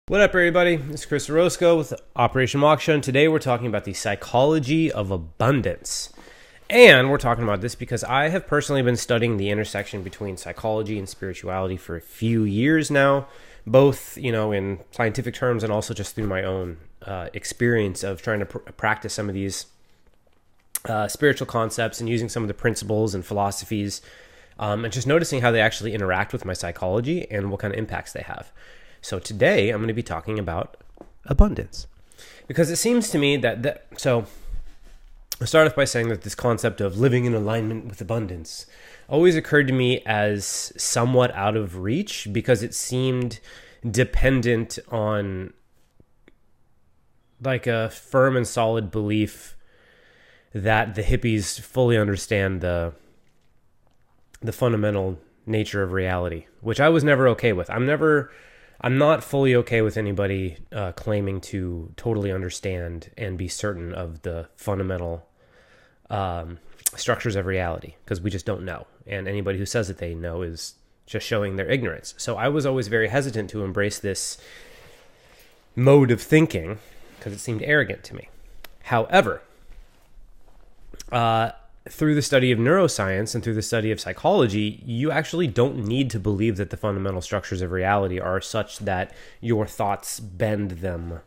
What up, everybody? It's Chris Orozco with Operation Moksha, and today we're talking about the psychology of abundance. And we're talking about this because I have personally been studying the intersection between psychology and spirituality for a few years now, both, in scientific terms and also just through my own experience of trying to practice some of these spiritual concepts and using some of the principles and philosophies, and just noticing how they actually interact with my psychology and what kind of impacts they have. So today I'm going to be talking about abundance, because it seems to me so I'll start off by saying that this concept of living in alignment with abundance always occurred to me as somewhat out of reach, because it seemed dependent on like a firm and solid belief that the hippies fully understand the fundamental nature of reality, which I was never okay with. I'm not fully okay with anybody claiming to totally understand and be certain of the fundamental structures of reality, because we just don't know. And anybody who says that they know is just showing their ignorance. So I was always very hesitant to embrace this mode of thinking because it seemed arrogant to me. However, through the study of neuroscience and through the study of psychology, you actually don't need to believe that the fundamental structures of reality are such that your thoughts bend them,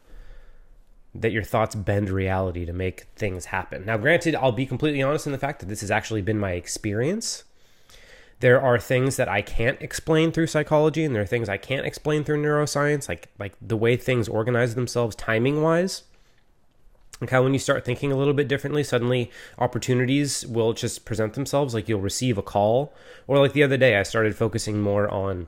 that your thoughts bend reality to make things happen. Now, granted, I'll be completely honest in the fact that this has actually been my experience. There are things that I can't explain through psychology, and there are things I can't explain through neuroscience, like the way things organize themselves timing-wise. Like how when you start thinking a little bit differently, suddenly opportunities will just present themselves. Like you'll receive a call, or like the other day, I started focusing more on,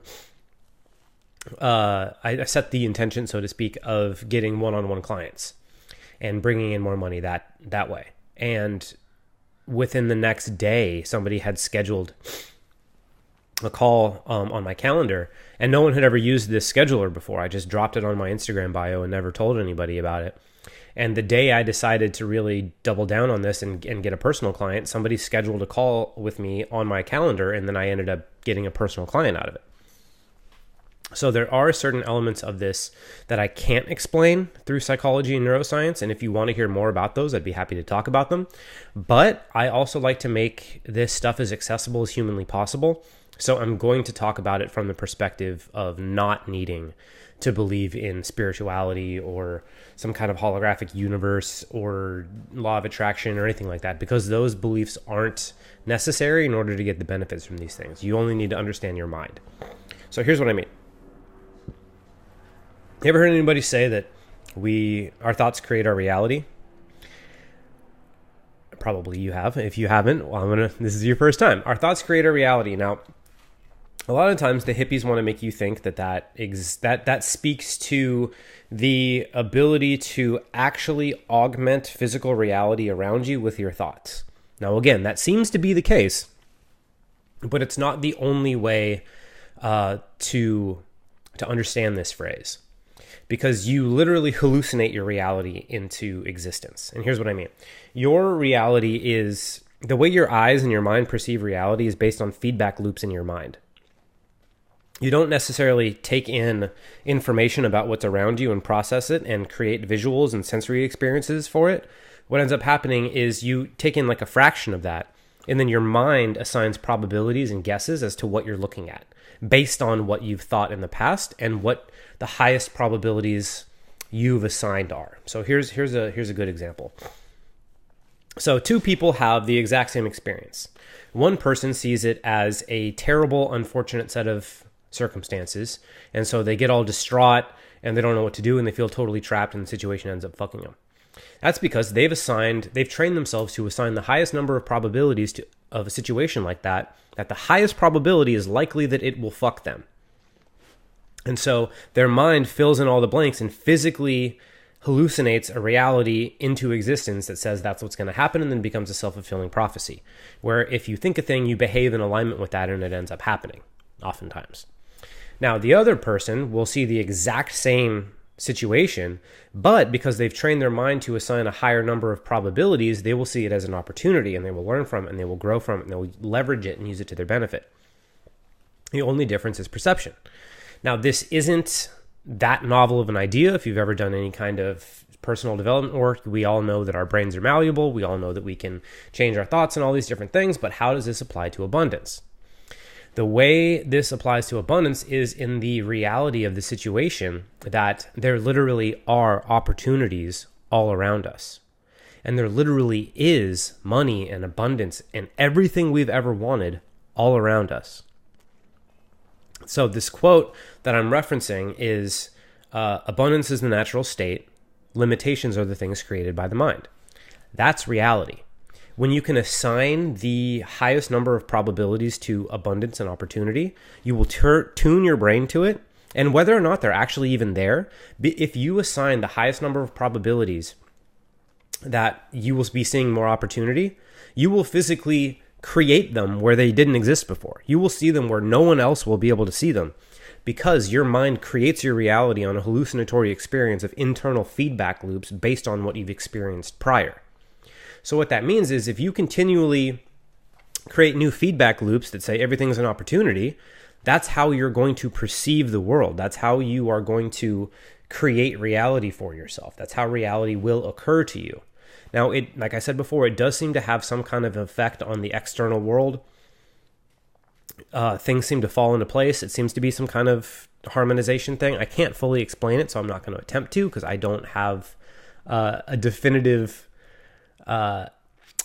I set the intention, so to speak, of getting one-on-one clients and bringing in more money that way. And within the next day, somebody had scheduled a call on my calendar, and no one had ever used this scheduler before. I just dropped it on my Instagram bio and never told anybody about it. And the day I decided to really double down on this and get a personal client, somebody scheduled a call with me on my calendar, and then I ended up getting a personal client out of it. So there are certain elements of this that I can't explain through psychology and neuroscience, and if you want to hear more about those, I'd be happy to talk about them. But I also like to make this stuff as accessible as humanly possible, so I'm going to talk about it from the perspective of not needing to believe in spirituality or some kind of holographic universe or law of attraction or anything like that, because those beliefs aren't necessary in order to get the benefits from these things. You only need to understand your mind. So here's what I mean. You ever heard anybody say that our thoughts create our reality? Probably you have. If you haven't, this is your first time. Our thoughts create our reality. Now, a lot of times the hippies want to make you think that speaks to the ability to actually augment physical reality around you with your thoughts. Now, again, that seems to be the case, but it's not the only way to understand this phrase, because you literally hallucinate your reality into existence. And here's what I mean. Your reality is, the way your eyes and your mind perceive reality is based on feedback loops in your mind. You don't necessarily take in information about what's around you and process it and create visuals and sensory experiences for it. What ends up happening is you take in like a fraction of that, and then your mind assigns probabilities and guesses as to what you're looking at based on what you've thought in the past and what the highest probabilities you've assigned are. So here's a good example. So two people have the exact same experience. One person sees it as a terrible, unfortunate set of circumstances, and so they get all distraught and they don't know what to do, and they feel totally trapped, and the situation ends up fucking them. That's because they've trained themselves to assign the highest number of probabilities of a situation like that the highest probability is likely that it will fuck them. And so their mind fills in all the blanks and physically hallucinates a reality into existence that says that's what's going to happen, and then becomes a self-fulfilling prophecy, where if you think a thing, you behave in alignment with that, and it ends up happening, oftentimes. Now, the other person will see the exact same situation, but because they've trained their mind to assign a higher number of probabilities, they will see it as an opportunity, and they will learn from it, and they will grow from it, and they will leverage it and use it to their benefit. The only difference is perception. Now, this isn't that novel of an idea. If you've ever done any kind of personal development work, we all know that our brains are malleable. We all know that we can change our thoughts and all these different things. But how does this apply to abundance? The way this applies to abundance is in the reality of the situation that there literally are opportunities all around us. And there literally is money and abundance and everything we've ever wanted all around us. So this quote that I'm referencing is, abundance is the natural state. Limitations are the things created by the mind. That's reality. When you can assign the highest number of probabilities to abundance and opportunity, you will tune your brain to it. And whether or not they're actually even there, if you assign the highest number of probabilities that you will be seeing more opportunity, you will physically create them where they didn't exist before. You will see them where no one else will be able to see them, because your mind creates your reality on a hallucinatory experience of internal feedback loops based on what you've experienced prior. So what that means is if you continually create new feedback loops that say everything's an opportunity, that's how you're going to perceive the world. That's how you are going to create reality for yourself. That's how reality will occur to you. Now, like I said before, it does seem to have some kind of effect on the external world. Things seem to fall into place. It seems to be some kind of harmonization thing. I can't fully explain it, so I'm not going to attempt to, because I don't have a definitive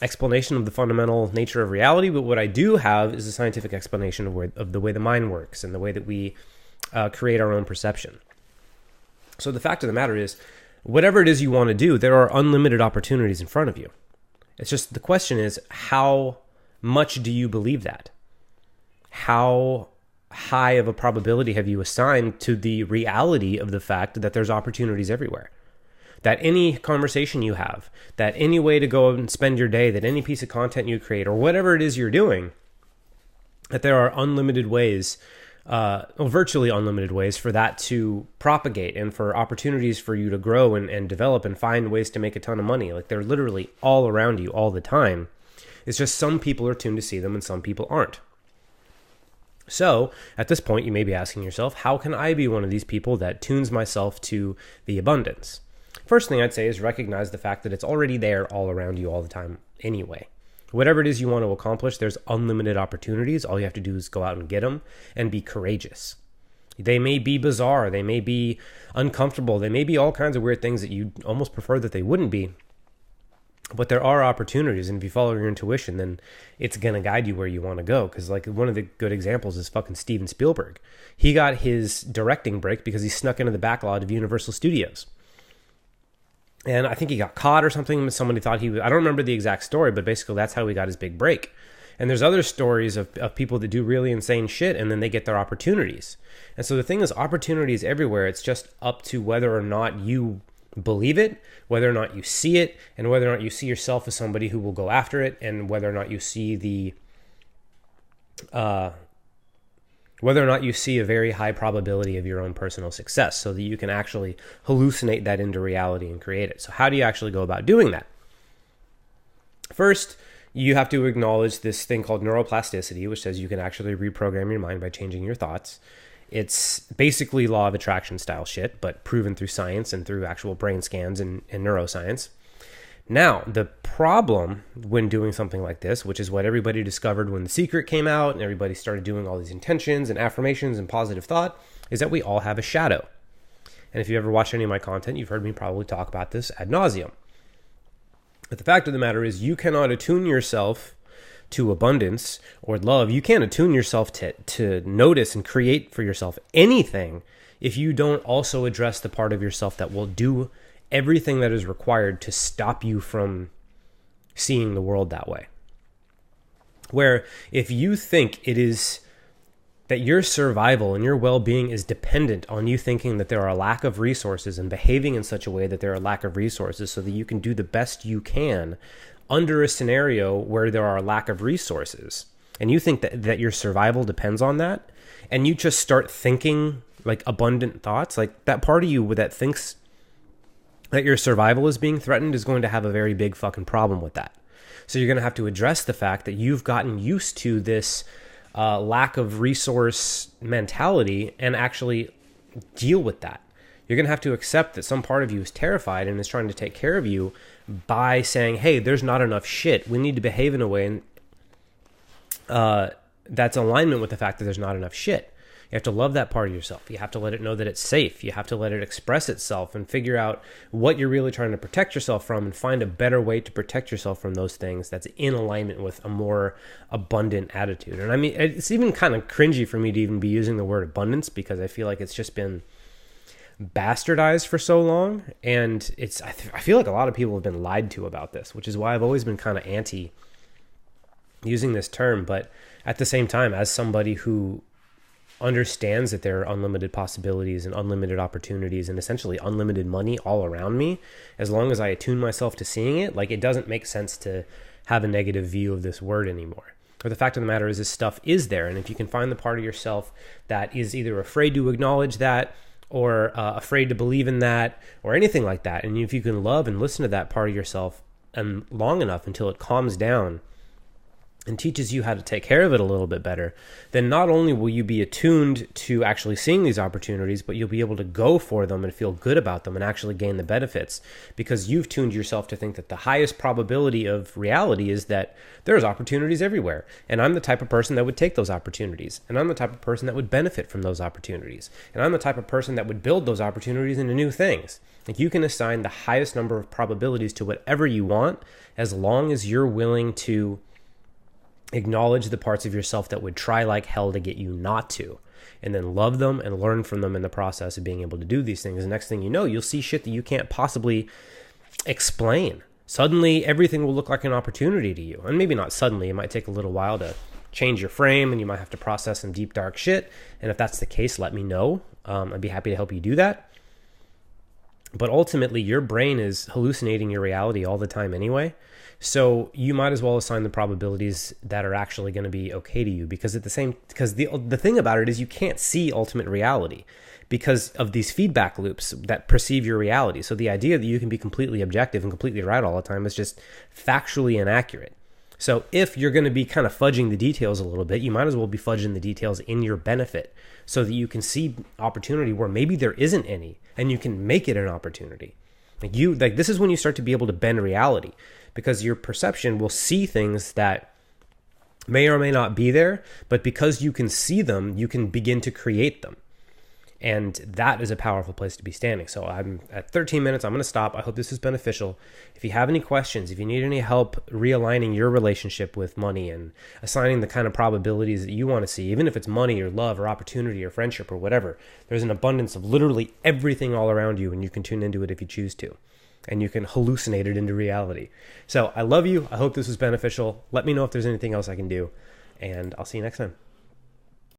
explanation of the fundamental nature of reality. But what I do have is a scientific explanation of the way the mind works and the way that we create our own perception. So the fact of the matter is, whatever it is you want to do, there are unlimited opportunities in front of you. It's just the question is, how much do you believe that? How high of a probability have you assigned to the reality of the fact that there's opportunities everywhere? That any conversation you have, that any way to go and spend your day, that any piece of content you create, or whatever it is you're doing, that there are unlimited ways, virtually unlimited ways for that to propagate and for opportunities for you to grow and develop and find ways to make a ton of money. Like, they're literally all around you all the time. It's just some people are tuned to see them and some people aren't. So at this point, you may be asking yourself, how can I be one of these people that tunes myself to the abundance? First thing I'd say is recognize the fact that it's already there all around you all the time anyway. Whatever it is you want to accomplish, there's unlimited opportunities. All you have to do is go out and get them and be courageous. They may be bizarre. They may be uncomfortable. They may be all kinds of weird things that you almost prefer that they wouldn't be. But there are opportunities, and if you follow your intuition, then it's going to guide you where you want to go. Because like one of the good examples is fucking Steven Spielberg. He got his directing break because he snuck into the backlot of Universal Studios. And I think he got caught or something. Somebody thought he was, I don't remember the exact story, but basically that's how he got his big break. And there's other stories of people that do really insane shit and then they get their opportunities. And so the thing is, opportunities everywhere. It's just up to whether or not you believe it, whether or not you see it, and whether or not you see yourself as somebody who will go after it, and whether or not you see whether or not you see a very high probability of your own personal success so that you can actually hallucinate that into reality and create it. So how do you actually go about doing that? First, you have to acknowledge this thing called neuroplasticity, which says you can actually reprogram your mind by changing your thoughts. It's basically law of attraction style shit, but proven through science and through actual brain scans and neuroscience. Now, the problem when doing something like this, which is what everybody discovered when The Secret came out and everybody started doing all these intentions and affirmations and positive thought, is that we all have a shadow. And if you ever watched any of my content, you've heard me probably talk about this ad nauseum. But the fact of the matter is, you cannot attune yourself to abundance or love. You can't attune yourself to notice and create for yourself anything if you don't also address the part of yourself that will do everything that is required to stop you from seeing the world that way. Where if you think it is that your survival and your well-being is dependent on you thinking that there are a lack of resources and behaving in such a way that there are a lack of resources so that you can do the best you can under a scenario where there are a lack of resources, and you think that your survival depends on that, and you just start thinking like abundant thoughts, like that part of you that thinks that your survival is being threatened is going to have a very big fucking problem with that. So you're going to have to address the fact that you've gotten used to this lack of resource mentality and actually deal with that. You're going to have to accept that some part of you is terrified and is trying to take care of you by saying, hey, there's not enough shit. We need to behave in a way that's alignment with the fact that there's not enough shit. You have to love that part of yourself. You have to let it know that it's safe. You have to let it express itself and figure out what you're really trying to protect yourself from and find a better way to protect yourself from those things that's in alignment with a more abundant attitude. And I mean, it's even kind of cringy for me to even be using the word abundance because I feel like it's just been bastardized for so long. And I feel like a lot of people have been lied to about this, which is why I've always been kind of anti using this term. But at the same time, as somebody who understands that there are unlimited possibilities and unlimited opportunities and essentially unlimited money all around me, as long as I attune myself to seeing it, like, it doesn't make sense to have a negative view of this word anymore. Or the fact of the matter is, this stuff is there. And if you can find the part of yourself that is either afraid to acknowledge that or afraid to believe in that or anything like that, and if you can love and listen to that part of yourself and long enough until it calms down and teaches you how to take care of it a little bit better, then not only will you be attuned to actually seeing these opportunities, but you'll be able to go for them and feel good about them and actually gain the benefits because you've tuned yourself to think that the highest probability of reality is that there's opportunities everywhere. And I'm the type of person that would take those opportunities. And I'm the type of person that would benefit from those opportunities. And I'm the type of person that would build those opportunities into new things. Like, you can assign the highest number of probabilities to whatever you want as long as you're willing to acknowledge the parts of yourself that would try like hell to get you not to, and then love them and learn from them in the process of being able to do these things. The next thing you know, you'll see shit that you can't possibly explain. Suddenly, everything will look like an opportunity to you. And maybe not suddenly. It might take a little while to change your frame, and you might have to process some deep, dark shit. And if that's the case, let me know. I'd be happy to help you do that. But ultimately, your brain is hallucinating your reality all the time anyway. So you might as well assign the probabilities that are actually going to be okay to you, because the thing about it is you can't see ultimate reality because of these feedback loops that perceive your reality. So the idea that you can be completely objective and completely right all the time is just factually inaccurate. So if you're going to be kind of fudging the details a little bit, you might as well be fudging the details in your benefit so that you can see opportunity where maybe there isn't any, and you can make it an opportunity. This is when you start to be able to bend reality, because your perception will see things that may or may not be there, but because you can see them, you can begin to create them. And that is a powerful place to be standing. So I'm at 13 minutes. I'm going to stop. I hope this is beneficial. If you have any questions, if you need any help realigning your relationship with money and assigning the kind of probabilities that you want to see, even if it's money or love or opportunity or friendship or whatever, there's an abundance of literally everything all around you, and you can tune into it if you choose to. And you can hallucinate it into reality. So I love you. I hope this was beneficial. Let me know if there's anything else I can do. And I'll see you next time.